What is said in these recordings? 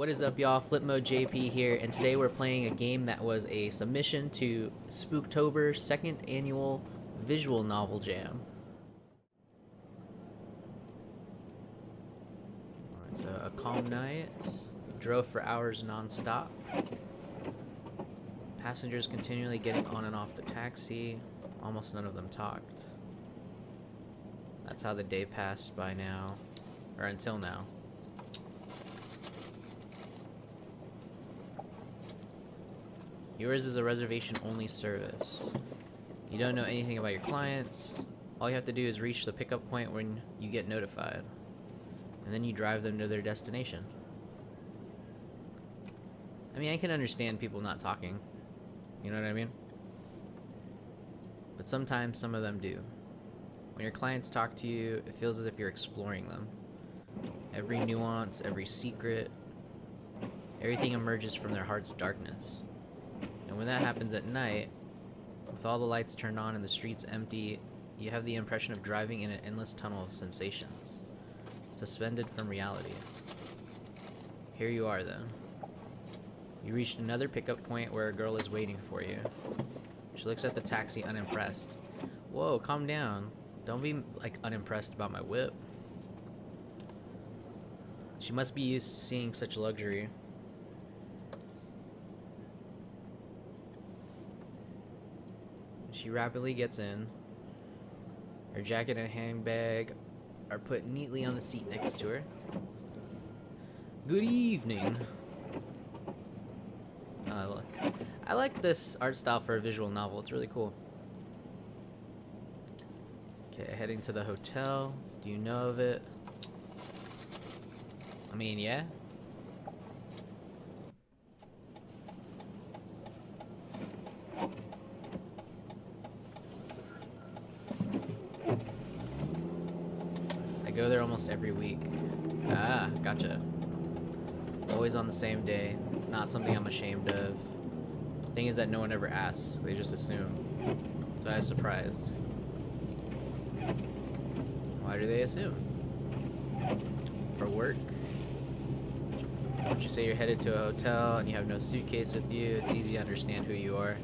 What is up, y'all? Flip Mode JP here, and today we're playing a game that was a submission to Spooktober second annual visual novel jam. Alright, so a calm night. Drove for hours non-stop. Passengers continually getting on and off the taxi. Almost none of them talked. That's how the day passed by now, or until now. Yours is a reservation-only service. You don't know anything about your clients. All you have to do is reach the pickup point when you get notified. And then you drive them to their destination. I mean, I can understand people not talking. You know what I mean? But sometimes some of them do. When your clients talk to you, it feels as if you're exploring them. Every nuance, every secret, everything emerges from their heart's darkness. And when that happens at night, with all the lights turned on and the streets empty, you have the impression of driving in an endless tunnel of sensations, suspended from reality. Here you are then. You reached another pickup point where a girl is waiting for you. She looks at the taxi unimpressed. Whoa, calm down. Don't be, unimpressed about my whip. She must be used to seeing such luxury. She rapidly gets in. Her jacket and handbag are put neatly on the seat next to her. Good evening. I like this art style for a visual novel. It's really cool. Okay, heading to the hotel. Do you know of it? I mean, yeah. I go there almost every week. Ah, gotcha. Always on the same day. Not something I'm ashamed of. Thing is that no one ever asks. They just assume. So I was surprised. Why do they assume? For work? Don't you say you're headed to a hotel and you have no suitcase with you? It's easy to understand who you are.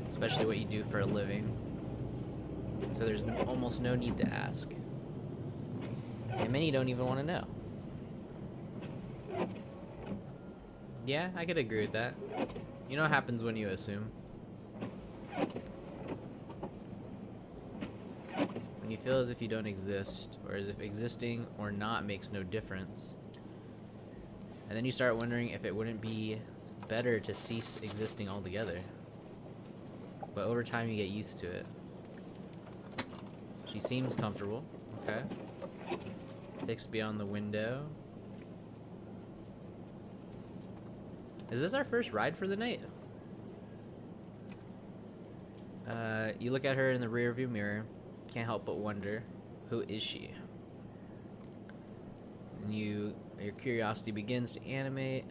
Especially what you do for a living. So there's almost no need to ask. And many don't even want to know. Yeah, I could agree with that. You know what happens when you assume? When you feel as if you don't exist, or as if existing or not makes no difference. And then you start wondering if it wouldn't be better to cease existing altogether. But over time you get used to it. She seems comfortable. Okay. Fixed beyond the window. Is this our first ride for the night? You look at her in the rearview mirror. Can't help but wonder, who is she? And your curiosity begins to animate.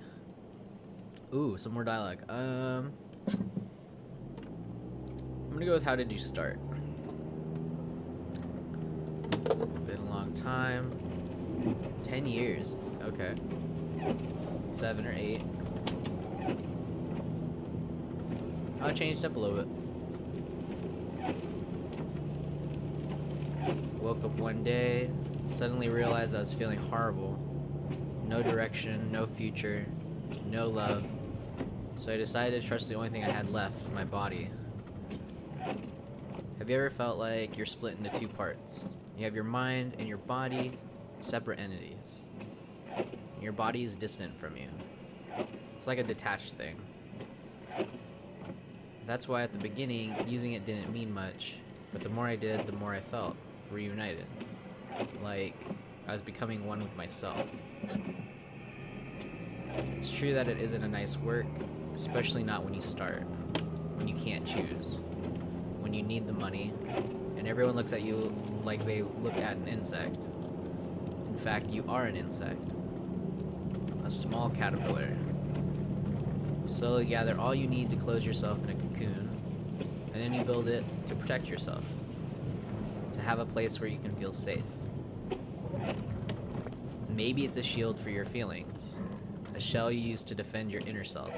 Ooh, some more dialogue. I'm gonna go with how did you start? Been a long time. 10 years. Okay. 7 or 8. Oh, it changed up a little bit. Woke up one day, suddenly realized I was feeling horrible. No direction, no future, no love. So I decided to trust the only thing I had left, my body. Have you ever felt like you're split into two parts? You have your mind and your body, separate entities. Your body is distant from you. It's like a detached thing. That's why at the beginning, using it didn't mean much, but the more I did, the more I felt reunited. Like I was becoming one with myself. It's true that it isn't a nice work, especially not when you start, when you can't choose, when you need the money, and everyone looks at you like they look at an insect. In fact, you are an insect. A small caterpillar. Slowly gather all you need to close yourself in a cocoon, and then you build it to protect yourself, to have a place where you can feel safe. Maybe it's a shield for your feelings. a shell you use to defend your inner self.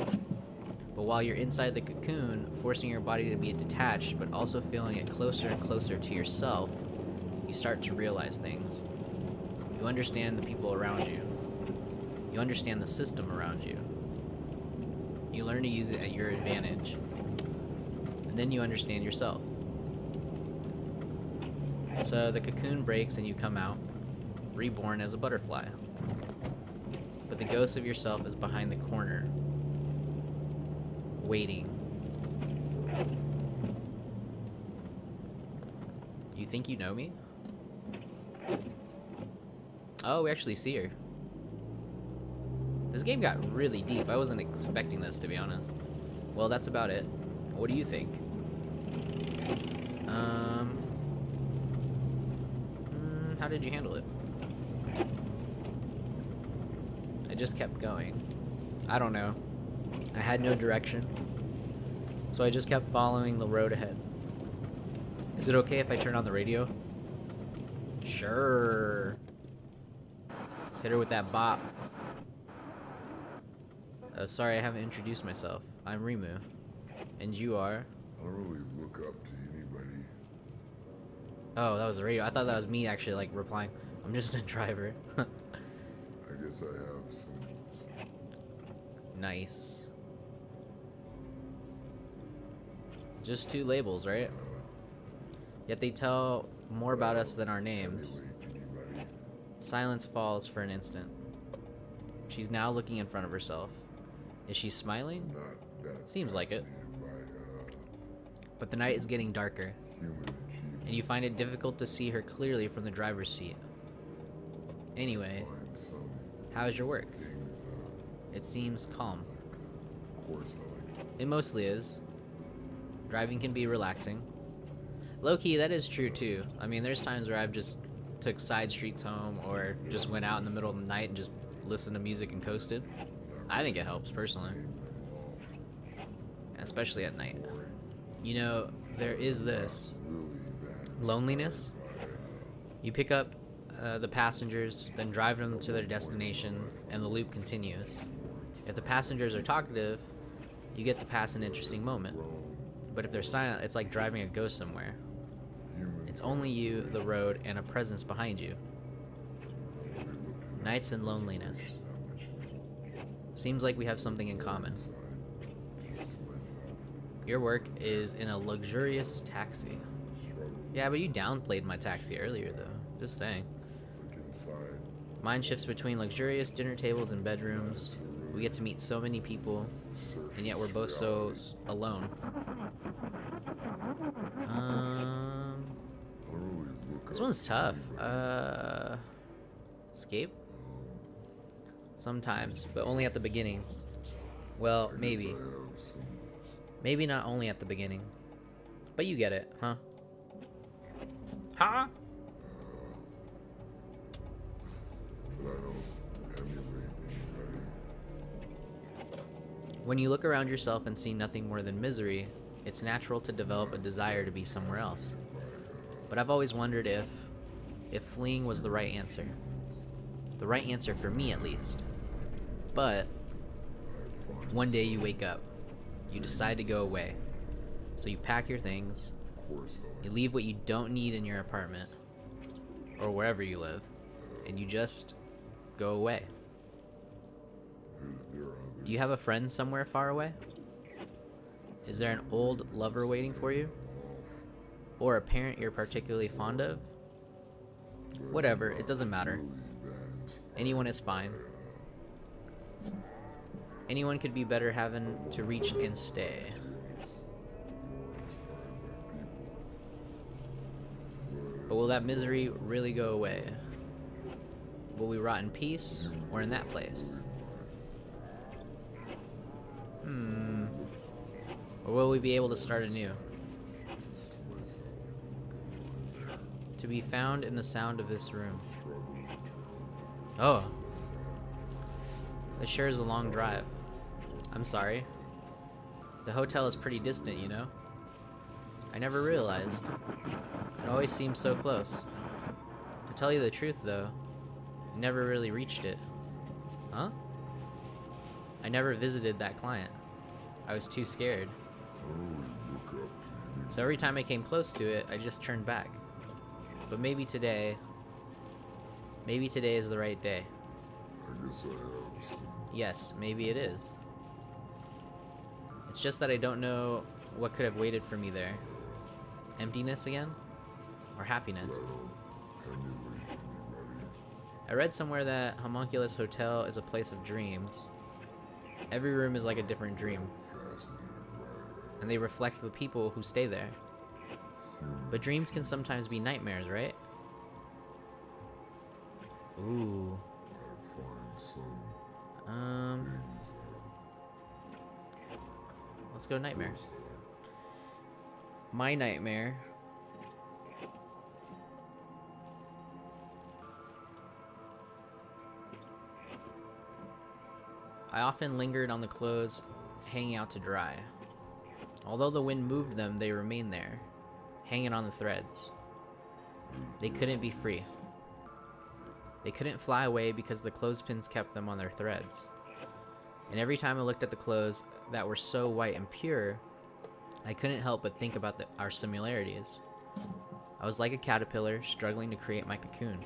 But while you're inside the cocoon, forcing your body to be detached but also feeling it closer and closer to yourself, you start to realize things. You understand the people around you. You understand the system around you. You learn to use it at your advantage. And then you understand yourself. So the cocoon breaks and you come out, reborn as a butterfly. But the ghost of yourself is behind the corner, waiting. You think you know me? Oh, we actually see her. This game got really deep. I wasn't expecting this, to be honest. Well, that's about it. What do you think? How did you handle it? I just kept going. I don't know. I had no direction. So I just kept following the road ahead. Is it okay if I turn on the radio? Sure. Hit her with that bop. Sorry, I haven't introduced myself. I'm Rimu. And you are? I don't really look up to anybody. Oh, that was the radio. I thought that was me actually, like, replying. I'm just a driver. I guess I have some... Nice. Just two labels, right? Yet they tell more about us than our names. Anybody. Silence falls for an instant. She's now looking in front of herself. Is she smiling? Not that Seems like it. fascinated by, But the night is getting darker, human achievements. and you find it difficult to see her clearly from the driver's seat. Anyway, Find some how's your work? things, It seems calm. of course I like it. It mostly is. Driving can be relaxing. Low-key, that is true too. I mean, there's times where I've just took side streets home or just went out in the middle of the night and just listened to music and coasted. I think it helps, personally. Especially at night. You know, there is this. Loneliness. You pick up the passengers, then drive them to their destination, and the loop continues. If the passengers are talkative, you get to pass an interesting moment. But if they're silent, it's like driving a ghost somewhere. It's only you, the road, and a presence behind you. Nights and loneliness. Seems like we have something in common. Your work is in a luxurious taxi. Yeah, but you downplayed my taxi earlier, though. Just saying. Mine shifts between luxurious dinner tables and bedrooms. We get to meet so many people, and yet we're both so alone. This one's tough. Escape? Sometimes, but only at the beginning. Well, maybe. Maybe not only at the beginning. But you get it, huh? Huh? But I don't emulate anybody. When you look around yourself and see nothing more than misery, it's natural to develop a desire to be somewhere else. But I've always wondered if fleeing was the right answer. The right answer for me, at least. But one day you wake up. You decide to go away. So you pack your things. You leave what you don't need in your apartment or wherever you live, and you just go away. Do you have a friend somewhere far away? Is there an old lover waiting for you? Or a parent you're particularly fond of? Whatever, it doesn't matter. Anyone is fine. Anyone could be better having to reach and stay. But will that misery really go away? Will we rot in peace or in that place? Or will we be able to start anew? To be found in the sound of this room. Oh. This sure is a long drive. I'm sorry. The hotel is pretty distant, you know? I never realized. It always seemed so close. To tell you the truth, though, I never really reached it. Huh? I never visited that client. I was too scared. I don't really look up to you. So every time I came close to it, I just turned back. But maybe today is the right day. I guess I have some. Yes, maybe it is. It's just that I don't know what could have waited for me there. Emptiness again? Or happiness? I don't emulate anybody. I read somewhere that Homunculus Hotel is a place of dreams. Every room is like a different dream, Fascinated by and they reflect the people who stay there. But dreams can sometimes be nightmares, right? Ooh. I find some Um, things let's go nightmare. that My nightmare. I often lingered on the clothes, hanging out to dry. Although the wind moved them, they remained there, hanging on the threads. They couldn't be free. They couldn't fly away because the clothespins kept them on their threads. And every time I looked at the clothes that were so white and pure, I couldn't help but think about our similarities. I was like a caterpillar struggling to create my cocoon.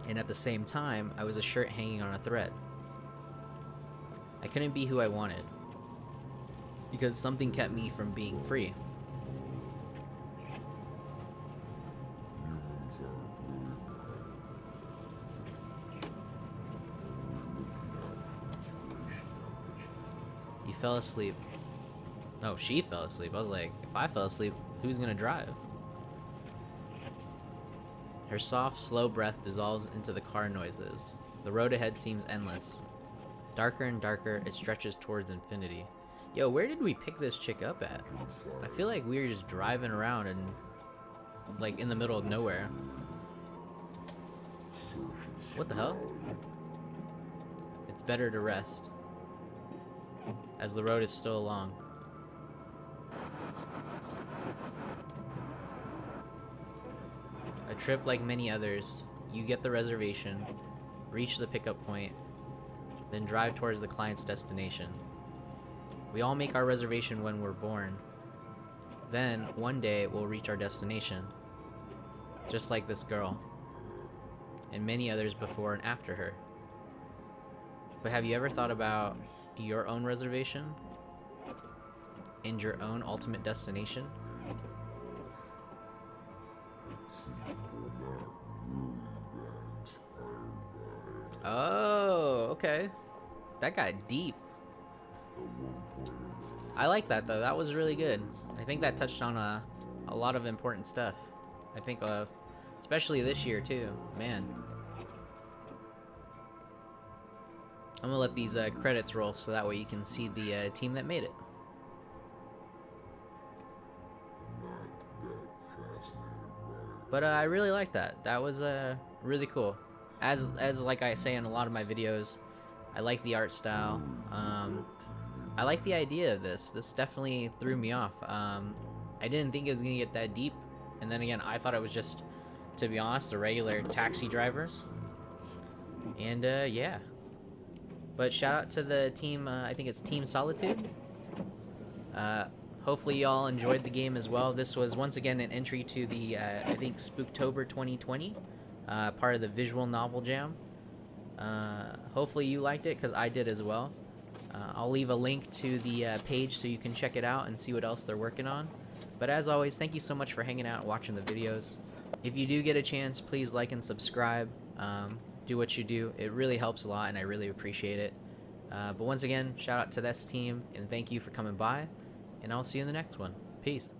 And at the same time, I was a shirt hanging on a thread. I couldn't be who I wanted, because something kept me from being free. humans aren't really mad. We're looking out for inspiration, I bet you. You fell asleep. Oh, she fell asleep. I was like, if I fell asleep, who's gonna drive? Her soft, slow breath dissolves into the car noises. The road ahead seems endless. Darker and darker, it stretches towards infinity. Yo, where did we pick this chick up at? I feel like we were just driving around and, like, in the middle of nowhere. Surface What the hell? reality. It's better to rest, as the road is still long. A trip like many others, you get the reservation, reach the pickup point, then drive towards the client's destination. We all make our reservation when we're born. Then, one day, we'll reach our destination. Just like this girl. And many others before and after her. But have you ever thought about your own reservation? And your own ultimate destination? See, people not really that inspired by Oh, okay. That got deep. at one point in my life. I like that though. That was really good. I think that touched on a lot of important stuff. I think, especially this year too. Man, I'm gonna let these credits roll so that way you can see the team that made it. I'm not that fascinated by it. But I really like that. That was really cool. As like I say in a lot of my videos, I like the art style. I like the idea of this. This definitely threw me off. I didn't think it was gonna get that deep, and then again, I thought it was just, to be honest, a regular taxi driver. And yeah. But shout out to the team. I think it's Team SolEtude. Hopefully y'all enjoyed the game as well. This was once again an entry to the I think Spooktober 2020, part of the visual novel jam. Hopefully you liked it, because I did as well. I'll leave a link to the page so you can check it out and see what else they're working on. But as always, thank you so much for hanging out and watching the videos. If you do get a chance, please like and subscribe. Do what you do. It really helps a lot, and I really appreciate it. But once again, shout out to this team, and thank you for coming by. And I'll see you in the next one. Peace.